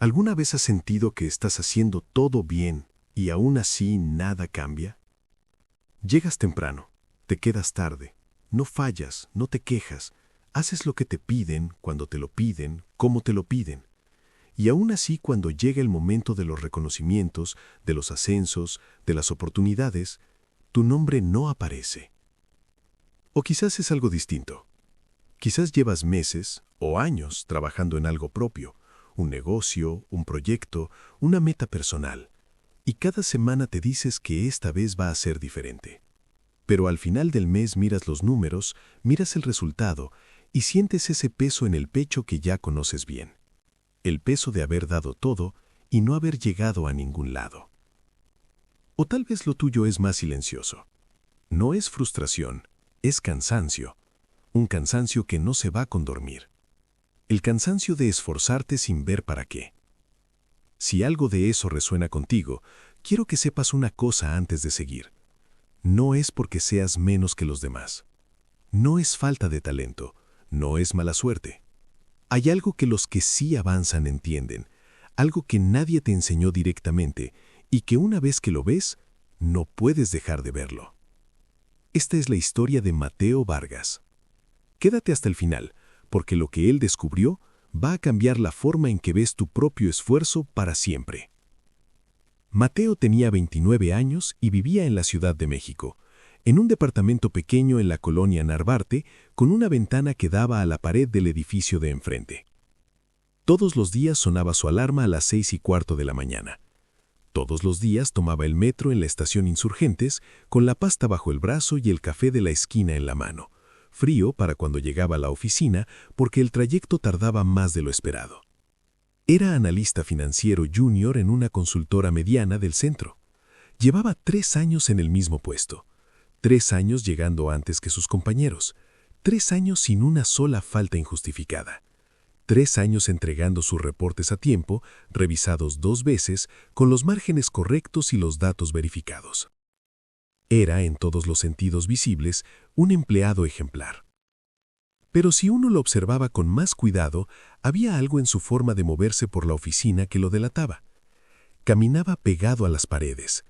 ¿Alguna vez has sentido que estás haciendo todo bien y aún así nada cambia? Llegas temprano, te quedas tarde, no fallas, no te quejas, haces lo que te piden, cuando te lo piden, cómo te lo piden. Y aún así, cuando llega el momento de los reconocimientos, de los ascensos, de las oportunidades, tu nombre no aparece. O quizás es algo distinto. Quizás llevas meses o años trabajando en algo propio, un negocio, un proyecto, una meta personal, y cada semana te dices que esta vez va a ser diferente. Pero al final del mes miras los números, miras el resultado y sientes ese peso en el pecho que ya conoces bien. El peso de haber dado todo y no haber llegado a ningún lado. O tal vez lo tuyo es más silencioso. No es frustración, es cansancio. Un cansancio que no se va con dormir. El cansancio de esforzarte sin ver para qué. Si algo de eso resuena contigo, quiero que sepas una cosa antes de seguir. No es porque seas menos que los demás. No es falta de talento, no es mala suerte. Hay algo que los que sí avanzan entienden, algo que nadie te enseñó directamente y que una vez que lo ves, no puedes dejar de verlo. Esta es la historia de Mateo Vargas. Quédate hasta el final, porque lo que él descubrió va a cambiar la forma en que ves tu propio esfuerzo para siempre. Mateo tenía 29 años y vivía en la Ciudad de México, en un departamento pequeño en la colonia Narvarte, con una ventana que daba a la pared del edificio de enfrente. Todos los días sonaba su alarma a las 6:15 de la mañana. Todos los días tomaba el metro en la estación Insurgentes, con la pasta bajo el brazo y el café de la esquina en la mano. Frío para cuando llegaba a la oficina porque el trayecto tardaba más de lo esperado. Era analista financiero junior en una consultora mediana del centro. Llevaba 3 años en el mismo puesto, 3 años llegando antes que sus compañeros, 3 años sin una sola falta injustificada, 3 años entregando sus reportes a tiempo, revisados 2 veces, con los márgenes correctos y los datos verificados. Era, en todos los sentidos visibles, un empleado ejemplar. Pero si uno lo observaba con más cuidado, había algo en su forma de moverse por la oficina que lo delataba. Caminaba pegado a las paredes.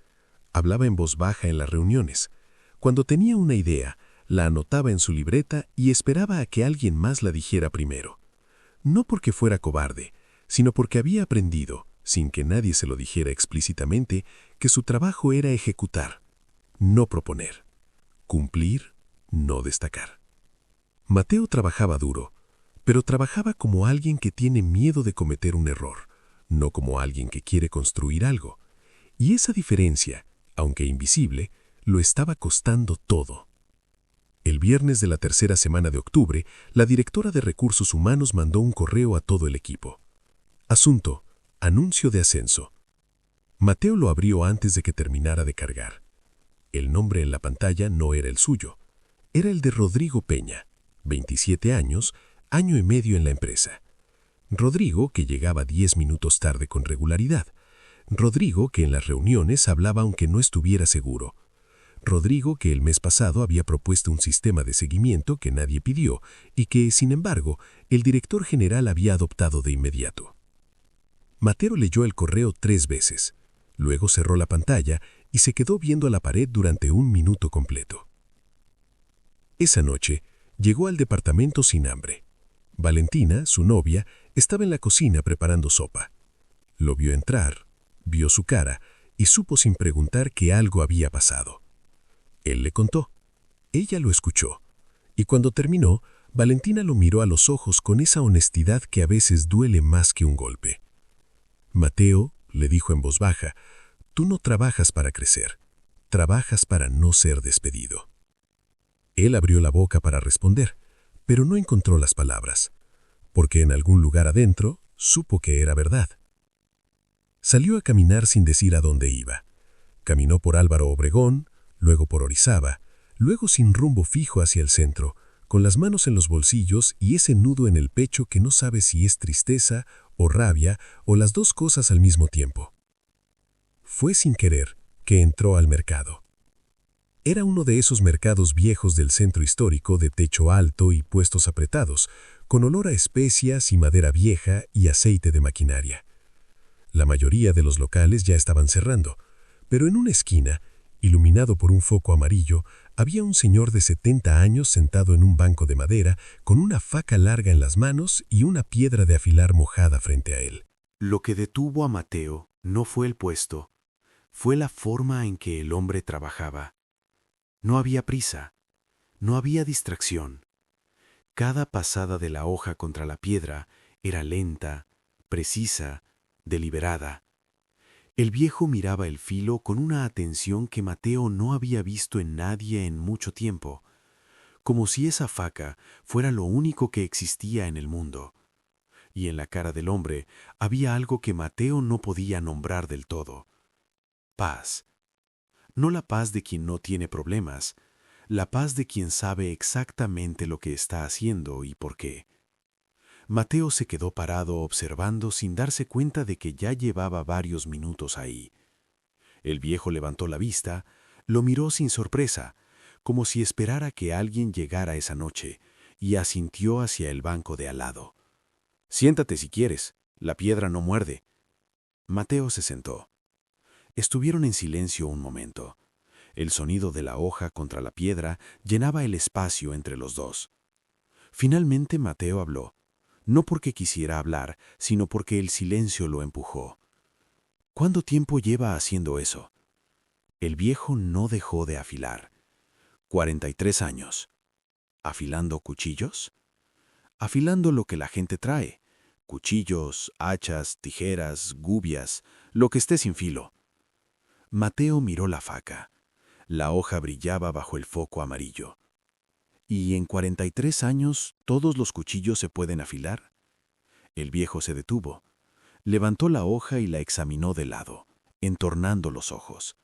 Hablaba en voz baja en las reuniones. Cuando tenía una idea, la anotaba en su libreta y esperaba a que alguien más la dijera primero. No porque fuera cobarde, sino porque había aprendido, sin que nadie se lo dijera explícitamente, que su trabajo era ejecutar. No proponer, cumplir, no destacar. Mateo trabajaba duro, pero trabajaba como alguien que tiene miedo de cometer un error, no como alguien que quiere construir algo. Y esa diferencia, aunque invisible, lo estaba costando todo. El viernes de la tercera semana de octubre, la directora de Recursos Humanos mandó un correo a todo el equipo. Asunto: anuncio de ascenso. Mateo lo abrió antes de que terminara de cargar. El nombre en la pantalla no era el suyo. Era el de Rodrigo Peña, 27 años, año y medio en la empresa. Rodrigo, que llegaba 10 minutos tarde con regularidad. Rodrigo, que en las reuniones hablaba aunque no estuviera seguro. Rodrigo, que el mes pasado había propuesto un sistema de seguimiento que nadie pidió y que, sin embargo, el director general había adoptado de inmediato. Mateo leyó el correo 3 veces. Luego cerró la pantalla y se quedó viendo a la pared durante 1 minuto completo. Esa noche, llegó al departamento sin hambre. Valentina, su novia, estaba en la cocina preparando sopa. Lo vio entrar, vio su cara y supo sin preguntar que algo había pasado. Él le contó. Ella lo escuchó. Y cuando terminó, Valentina lo miró a los ojos con esa honestidad que a veces duele más que un golpe. Mateo, le dijo en voz baja, tú no trabajas para crecer, trabajas para no ser despedido. Él abrió la boca para responder, pero no encontró las palabras, porque en algún lugar adentro supo que era verdad. Salió a caminar sin decir a dónde iba. Caminó por Álvaro Obregón, luego por Orizaba, luego sin rumbo fijo hacia el centro, con las manos en los bolsillos y ese nudo en el pecho que no sabe si es tristeza o rabia o las dos cosas al mismo tiempo. Fue sin querer que entró al mercado. Era uno de esos mercados viejos del centro histórico de techo alto y puestos apretados, con olor a especias y madera vieja y aceite de maquinaria. La mayoría de los locales ya estaban cerrando, pero en una esquina, iluminado por un foco amarillo, había un señor de 70 años sentado en un banco de madera, con una faca larga en las manos y una piedra de afilar mojada frente a él. Lo que detuvo a Mateo no fue el puesto, fue la forma en que el hombre trabajaba. No había prisa, no había distracción. Cada pasada de la hoja contra la piedra era lenta, precisa, deliberada. El viejo miraba el filo con una atención que Mateo no había visto en nadie en mucho tiempo, como si esa faca fuera lo único que existía en el mundo. Y en la cara del hombre había algo que Mateo no podía nombrar del todo. Paz. No la paz de quien no tiene problemas, la paz de quien sabe exactamente lo que está haciendo y por qué. Mateo se quedó parado observando sin darse cuenta de que ya llevaba varios minutos ahí. El viejo levantó la vista, lo miró sin sorpresa, como si esperara que alguien llegara esa noche, y asintió hacia el banco de al lado. «Siéntate si quieres, la piedra no muerde». Mateo se sentó. Estuvieron en silencio un momento. El sonido de la hoja contra la piedra llenaba el espacio entre los dos. Finalmente Mateo habló, no porque quisiera hablar, sino porque el silencio lo empujó. «¿Cuánto tiempo lleva haciendo eso?» El viejo no dejó de afilar. 43 años. ¿Afilando cuchillos? Afilando lo que la gente trae. Cuchillos, hachas, tijeras, gubias, lo que esté sin filo. Mateo miró la faca. La hoja brillaba bajo el foco amarillo. ¿Y en 43 años todos los cuchillos se pueden afilar? El viejo se detuvo. Levantó la hoja y la examinó de lado, entornando los ojos.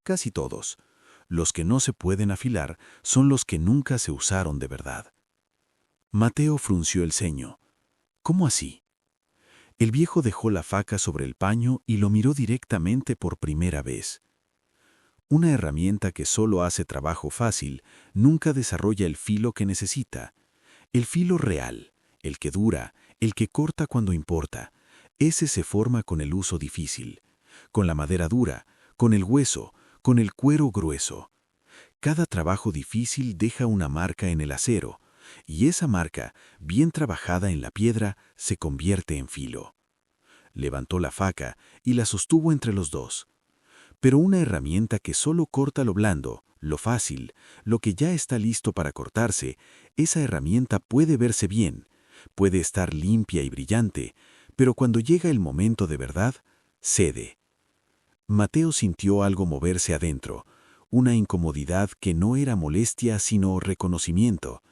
Casi todos. Los que no se pueden afilar son los que nunca se usaron de verdad. Mateo frunció el ceño. ¿Cómo así? El viejo dejó la faca sobre el paño y lo miró directamente por primera vez. Una herramienta que solo hace trabajo fácil nunca desarrolla el filo que necesita. El filo real, el que dura, el que corta cuando importa, ese se forma con el uso difícil, con la madera dura, con el hueso, con el cuero grueso. Cada trabajo difícil deja una marca en el acero, y esa marca, bien trabajada en la piedra, se convierte en filo. Levantó la faca y la sostuvo entre los dos. Pero una herramienta que solo corta lo blando, lo fácil, lo que ya está listo para cortarse, esa herramienta puede verse bien, puede estar limpia y brillante, pero cuando llega el momento de verdad, cede. Mateo sintió algo moverse adentro, una incomodidad que no era molestia sino reconocimiento.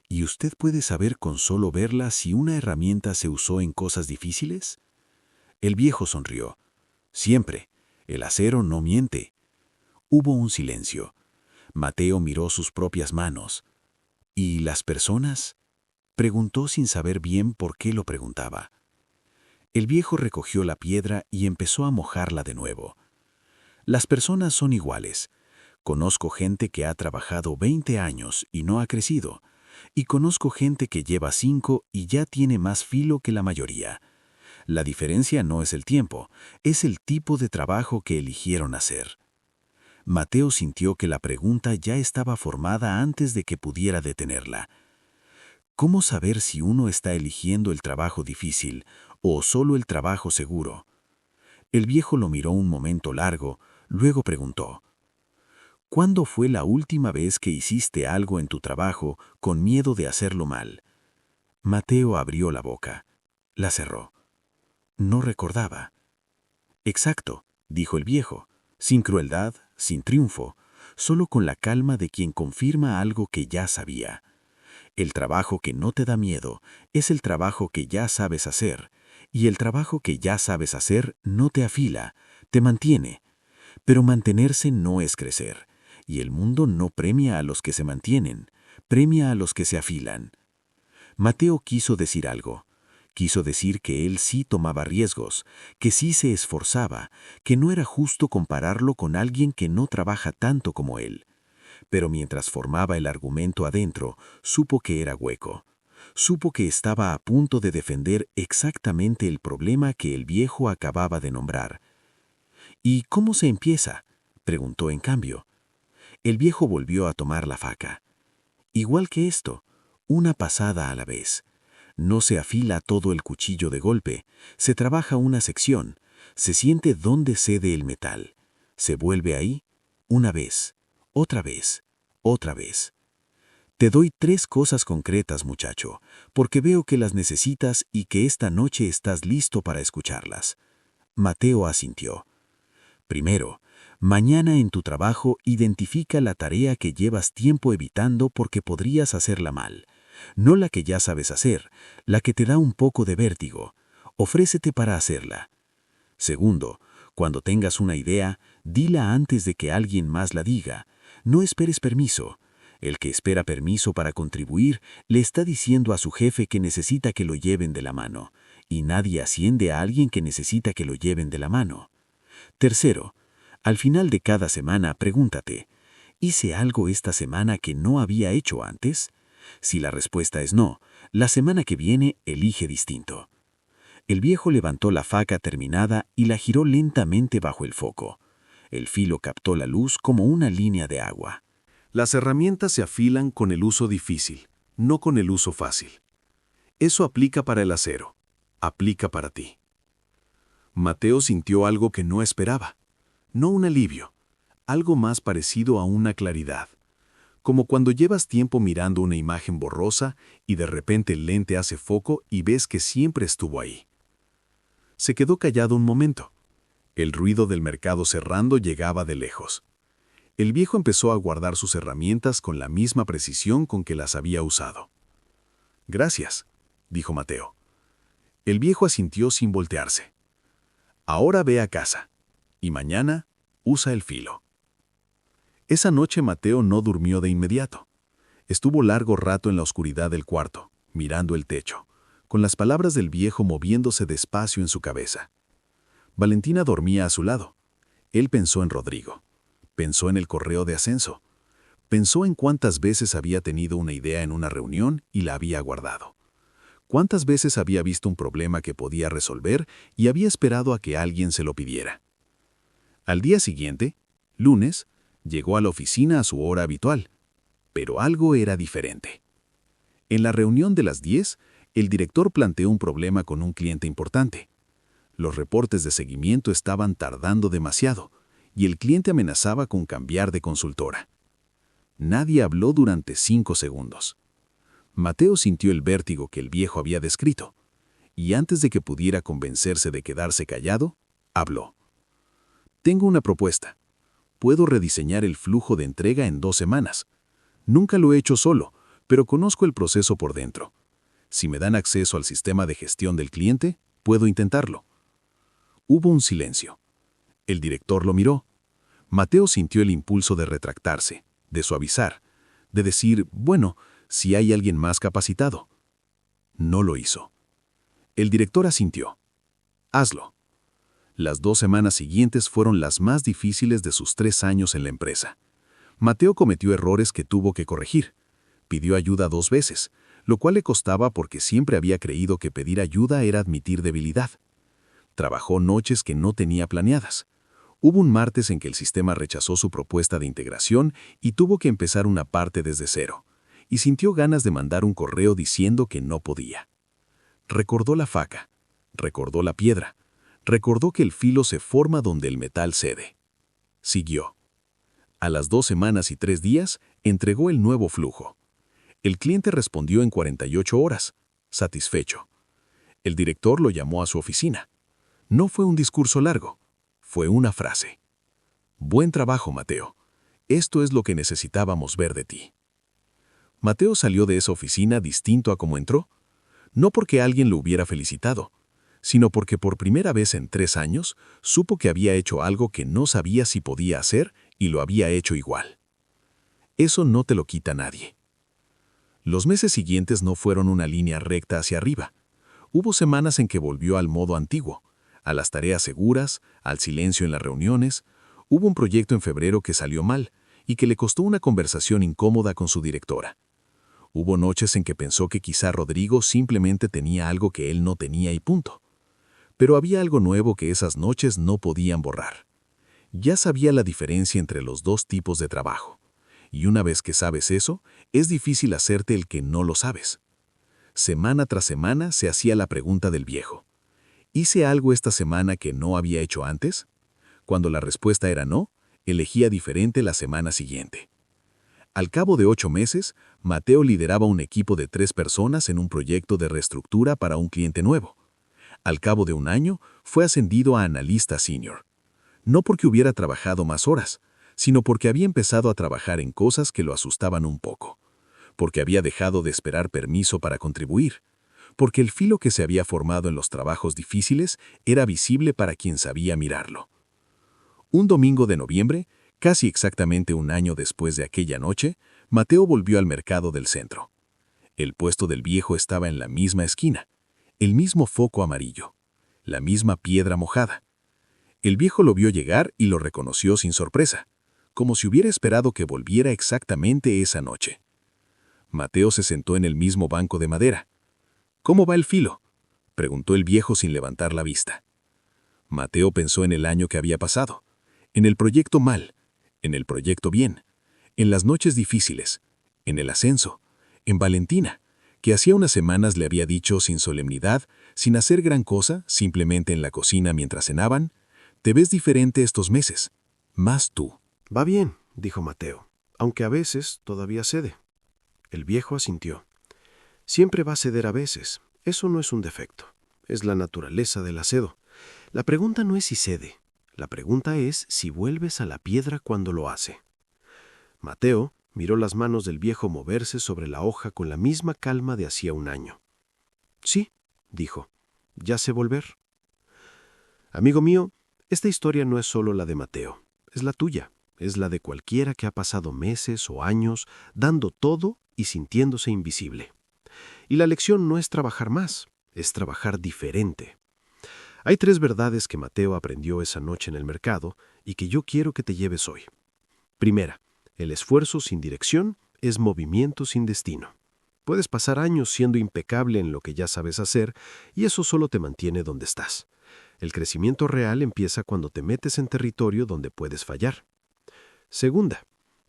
¿Y usted puede saber con solo verla si una herramienta se usó en cosas difíciles? El viejo sonrió. Siempre. El acero no miente. Hubo un silencio. Mateo miró sus propias manos. ¿Y las personas? Preguntó sin saber bien por qué lo preguntaba. El viejo recogió la piedra y empezó a mojarla de nuevo. Las personas son iguales. Conozco gente que ha trabajado 20 años y no ha crecido. Y conozco gente que lleva 5 y ya tiene más filo que la mayoría. La diferencia no es el tiempo, es el tipo de trabajo que eligieron hacer. Mateo sintió que la pregunta ya estaba formada antes de que pudiera detenerla. ¿Cómo saber si uno está eligiendo el trabajo difícil o solo el trabajo seguro? El viejo lo miró un momento largo, luego preguntó: ¿Cuándo fue la última vez que hiciste algo en tu trabajo con miedo de hacerlo mal? Mateo abrió la boca. La cerró. No recordaba. Exacto, dijo el viejo, sin crueldad, sin triunfo, solo con la calma de quien confirma algo que ya sabía. El trabajo que no te da miedo es el trabajo que ya sabes hacer, y el trabajo que ya sabes hacer no te afila, te mantiene. Pero mantenerse no es crecer, y el mundo no premia a los que se mantienen, premia a los que se afilan. Mateo quiso decir algo. Quiso decir que él sí tomaba riesgos, que sí se esforzaba, que no era justo compararlo con alguien que no trabaja tanto como él. Pero mientras formaba el argumento adentro, supo que era hueco. Supo que estaba a punto de defender exactamente el problema que el viejo acababa de nombrar. ¿Y cómo se empieza?, preguntó en cambio. El viejo volvió a tomar la faca. Igual que esto, una pasada a la vez. No se afila todo el cuchillo de golpe, se trabaja una sección, se siente dónde cede el metal. Se vuelve ahí, una vez, otra vez, otra vez. Te doy 3 cosas concretas, muchacho, porque veo que las necesitas y que esta noche estás listo para escucharlas. Mateo asintió. Primero, mañana en tu trabajo identifica la tarea que llevas tiempo evitando porque podrías hacerla mal. No la que ya sabes hacer, la que te da un poco de vértigo. Ofrécete para hacerla. Segundo, cuando tengas una idea, dila antes de que alguien más la diga. No esperes permiso. El que espera permiso para contribuir le está diciendo a su jefe que necesita que lo lleven de la mano, y nadie asciende a alguien que necesita que lo lleven de la mano. Tercero, al final de cada semana pregúntate, ¿hice algo esta semana que no había hecho antes? Si la respuesta es no, la semana que viene elige distinto. El viejo levantó la faca terminada y la giró lentamente bajo el foco. El filo captó la luz como una línea de agua. Las herramientas se afilan con el uso difícil, no con el uso fácil. Eso aplica para el acero, aplica para ti. Mateo sintió algo que no esperaba. No un alivio, algo más parecido a una claridad. Como cuando llevas tiempo mirando una imagen borrosa y de repente el lente hace foco y ves que siempre estuvo ahí. Se quedó callado un momento. El ruido del mercado cerrando llegaba de lejos. El viejo empezó a guardar sus herramientas con la misma precisión con que las había usado. «Gracias», dijo Mateo. El viejo asintió sin voltearse. «Ahora ve a casa, y mañana usa el filo». Esa noche Mateo no durmió de inmediato. Estuvo largo rato en la oscuridad del cuarto, mirando el techo, con las palabras del viejo moviéndose despacio en su cabeza. Valentina dormía a su lado. Él pensó en Rodrigo. Pensó en el correo de ascenso. Pensó en cuántas veces había tenido una idea en una reunión y la había guardado. Cuántas veces había visto un problema que podía resolver y había esperado a que alguien se lo pidiera. Al día siguiente, lunes, llegó a la oficina a su hora habitual, pero algo era diferente. En la reunión de las 10, el director planteó un problema con un cliente importante. Los reportes de seguimiento estaban tardando demasiado, y el cliente amenazaba con cambiar de consultora. Nadie habló durante 5 segundos. Mateo sintió el vértigo que el viejo había descrito, y antes de que pudiera convencerse de quedarse callado, habló. «Tengo una propuesta. Puedo rediseñar el flujo de entrega en 2 semanas. Nunca lo he hecho solo, pero conozco el proceso por dentro. Si me dan acceso al sistema de gestión del cliente, puedo intentarlo». Hubo un silencio. El director lo miró. Mateo sintió el impulso de retractarse, de suavizar, de decir, bueno, si hay alguien más capacitado. No lo hizo. El director asintió. «Hazlo». Las 2 semanas siguientes fueron las más difíciles de sus 3 años en la empresa. Mateo cometió errores que tuvo que corregir. Pidió ayuda 2 veces, lo cual le costaba porque siempre había creído que pedir ayuda era admitir debilidad. Trabajó noches que no tenía planeadas. Hubo un martes en que el sistema rechazó su propuesta de integración y tuvo que empezar una parte desde cero, y sintió ganas de mandar un correo diciendo que no podía. Recordó la faca, recordó la piedra, recordó que el filo se forma donde el metal cede. Siguió. A las 2 semanas y 3 días, entregó el nuevo flujo. El cliente respondió en 48 horas, satisfecho. El director lo llamó a su oficina. No fue un discurso largo, fue una frase. «Buen trabajo, Mateo. Esto es lo que necesitábamos ver de ti». Mateo salió de esa oficina distinto a como entró, no porque alguien lo hubiera felicitado, sino porque por primera vez en 3 años supo que había hecho algo que no sabía si podía hacer y lo había hecho igual. Eso no te lo quita nadie. Los meses siguientes no fueron una línea recta hacia arriba. Hubo semanas en que volvió al modo antiguo, a las tareas seguras, al silencio en las reuniones. Hubo un proyecto en febrero que salió mal y que le costó una conversación incómoda con su directora. Hubo noches en que pensó que quizá Rodrigo simplemente tenía algo que él no tenía y punto. Pero había algo nuevo que esas noches no podían borrar. Ya sabía la diferencia entre los dos tipos de trabajo. Y una vez que sabes eso, es difícil hacerte el que no lo sabes. Semana tras semana se hacía la pregunta del viejo. ¿Hice algo esta semana que no había hecho antes? Cuando la respuesta era no, elegía diferente la semana siguiente. Al cabo de 8 meses, Mateo lideraba un equipo de 3 personas en un proyecto de reestructura para un cliente nuevo. Al cabo de un año, fue ascendido a analista senior. No porque hubiera trabajado más horas, sino porque había empezado a trabajar en cosas que lo asustaban un poco. Porque había dejado de esperar permiso para contribuir. Porque el filo que se había formado en los trabajos difíciles era visible para quien sabía mirarlo. Un domingo de noviembre, casi exactamente un año después de aquella noche, Mateo volvió al mercado del centro. El puesto del viejo estaba en la misma esquina, el mismo foco amarillo, la misma piedra mojada. El viejo lo vio llegar y lo reconoció sin sorpresa, como si hubiera esperado que volviera exactamente esa noche. Mateo se sentó en el mismo banco de madera. «¿Cómo va el filo?», preguntó el viejo sin levantar la vista. Mateo pensó en el año que había pasado, en el proyecto mal, en el proyecto bien, en las noches difíciles, en el ascenso, en Valentina, que hacía unas semanas le había dicho sin solemnidad, sin hacer gran cosa, simplemente en la cocina mientras cenaban: «Te ves diferente estos meses, más tú». «Va bien», dijo Mateo, aunque a veces todavía cede. El viejo asintió. «Siempre va a ceder a veces. Eso no es un defecto. Es la naturaleza del acedo. La pregunta no es si cede. La pregunta es si vuelves a la piedra cuando lo hace». Mateo miró las manos del viejo moverse sobre la hoja con la misma calma de hacía un año. «Sí», dijo, «ya sé volver». Amigo mío, esta historia no es solo la de Mateo, es la tuya, es la de cualquiera que ha pasado meses o años dando todo y sintiéndose invisible. Y la lección no es trabajar más, es trabajar diferente. Hay 3 verdades que Mateo aprendió esa noche en el mercado y que yo quiero que te lleves hoy. Primera, el esfuerzo sin dirección es movimiento sin destino. Puedes pasar años siendo impecable en lo que ya sabes hacer y eso solo te mantiene donde estás. El crecimiento real empieza cuando te metes en territorio donde puedes fallar. Segunda,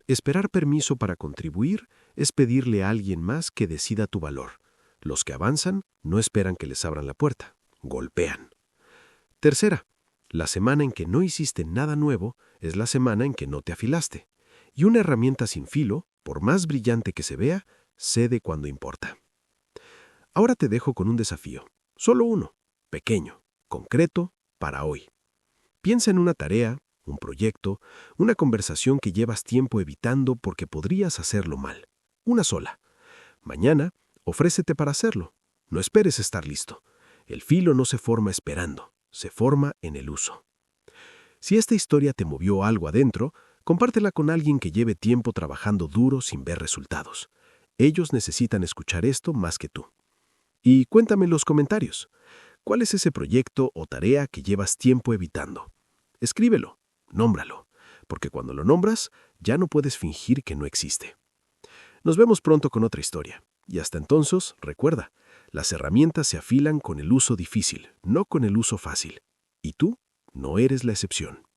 esperar permiso para contribuir es pedirle a alguien más que decida tu valor. Los que avanzan no esperan que les abran la puerta, golpean. Tercera, la semana en que no hiciste nada nuevo es la semana en que no te afilaste. Y una herramienta sin filo, por más brillante que se vea, cede cuando importa. Ahora te dejo con un desafío, solo uno, pequeño, concreto, para hoy. Piensa en una tarea, un proyecto, una conversación que llevas tiempo evitando porque podrías hacerlo mal. Una sola. Mañana, ofrécete para hacerlo. No esperes estar listo. El filo no se forma esperando, se forma en el uso. Si esta historia te movió algo adentro, compártela con alguien que lleve tiempo trabajando duro sin ver resultados. Ellos necesitan escuchar esto más que tú. Y cuéntame en los comentarios, ¿cuál es ese proyecto o tarea que llevas tiempo evitando? Escríbelo, nómbralo, porque cuando lo nombras, ya no puedes fingir que no existe. Nos vemos pronto con otra historia. Y hasta entonces, recuerda, las herramientas se afilan con el uso difícil, no con el uso fácil. Y tú no eres la excepción.